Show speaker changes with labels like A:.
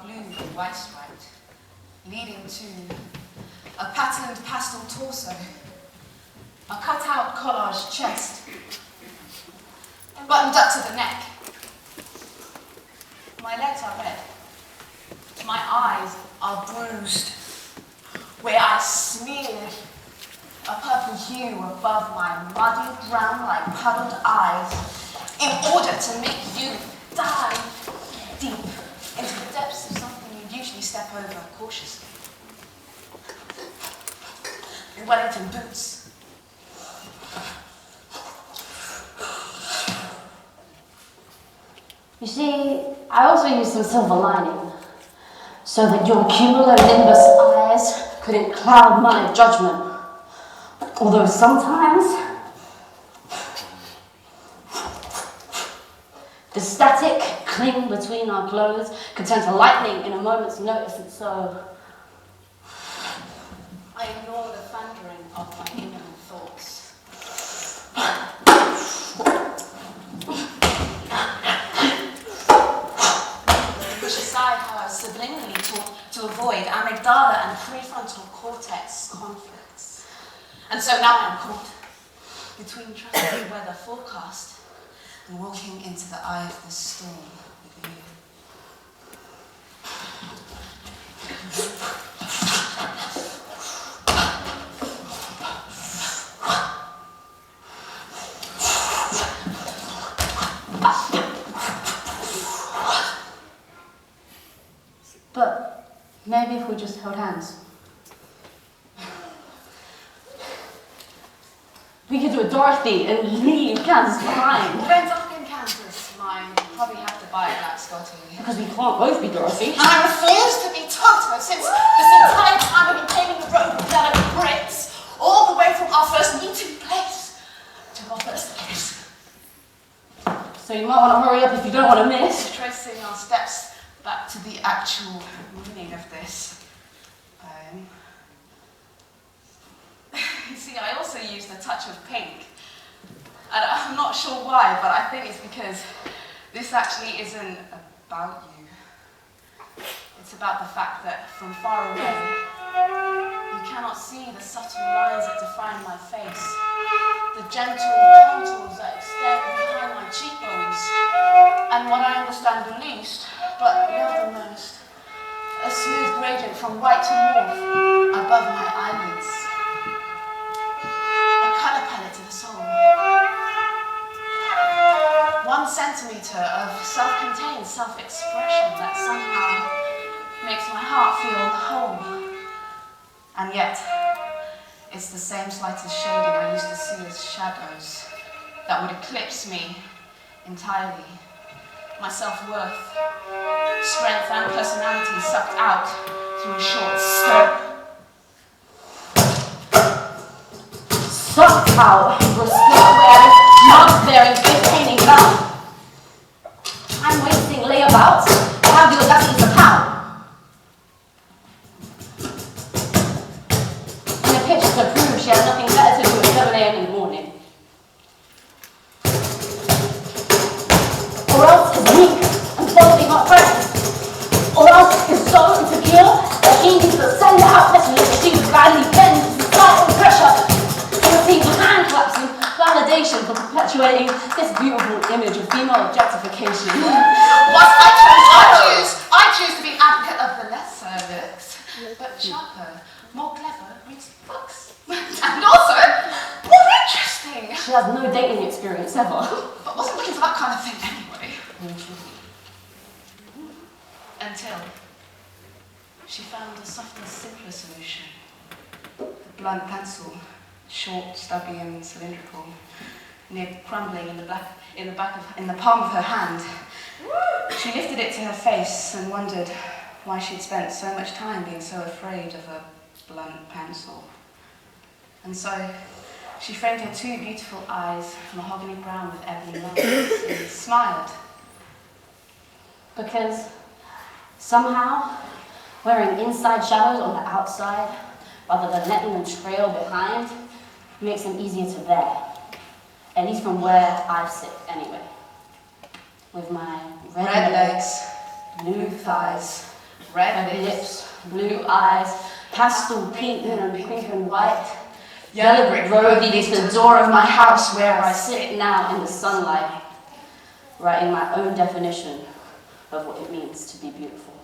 A: dark blue and white striped, leading to a patterned pastel torso, a cut-out collage chest, buttoned up to the neck. My legs are red. My eyes are bruised, where I smeared a purple hue above my muddy brown like puddled eyes in order to make you dive deep into the depths of something you usually step over cautiously. In Wellington boots.
B: You see, I also used some silver lining so that your cumulonimbus eyes couldn't cloud my judgment. Although sometimes the static cling between our clothes could turn to lightning in a moment's notice, and so
A: I ignore the thundering of my inner thoughts. Push aside how I was subliminally taught to avoid amygdala and prefrontal cortex conflicts. And so now I'm caught between trusting the weather forecast and walking into the eye of the storm with you.
B: but maybe if we just held hands. We could do a Dorothy and leave Kansas behind.
A: When up in Kansas, mine probably have to buy that Scotty.
B: Because we can't both be Dorothy.
A: I refuse to be Toto since this entire time I've been paving the road with yellow bricks, all the way from our first meeting place to our first kiss.
B: So you might want to hurry up if you don't want to miss.
A: Tracing our steps back to the actual meaning of this poem. You see, I also used a touch of pink. And I'm not sure why, but I think it's because this actually isn't about you. It's about the fact that from far away, you cannot see the subtle lines that define my face, the gentle contours that extend behind my cheekbones, and what I understand the least, but love the most, a smooth gradient from white to mauve above my eyelids. A colour palette to the soul. 1 centimetre of self-contained self-expression that somehow makes my heart feel whole. And yet, it's the same slightest shading I used to see as shadows that would eclipse me entirely. My self-worth, strength and personality sucked out through a short skirt.
B: Sucked out for a skirt wearing, mouth bearing, face painting mouth. I'm wasting layabouts to have the audacity to pout. And a pitch to prove she had nothing better to do at 7 a.m. in the morning. Or else is weak and folding her friends. Or else is so insecure that he needs to send out messages that she was badly penned to societal pressure to receive hand claps and validation for perpetuating this beautiful image of female objectification.
A: What I choose to be an advocate of the lesser looks, but sharper, more clever, reads books, and also more interesting.
B: She has no dating experience ever.
A: But wasn't looking for that kind of thing anyway. Until she found a softer, simpler solution. The blunt pencil, short, stubby, and cylindrical, near crumbling in the palm of her hand. She lifted it to her face and wondered why she'd spent so much time being so afraid of a blunt pencil. And so she framed her 2 beautiful eyes, mahogany brown with ebony lines, and smiled.
B: Because somehow, wearing inside shadows on the outside, rather than letting them trail behind, makes them easier to bear. At least from where I sit, anyway. With my red
A: legs, blue thighs, red
B: lips, blue eyes, pastel pink and pink and white. Yellow brick road leading to the door of my house where I sit now in the sunlight, writing my own definition of what it means to be beautiful.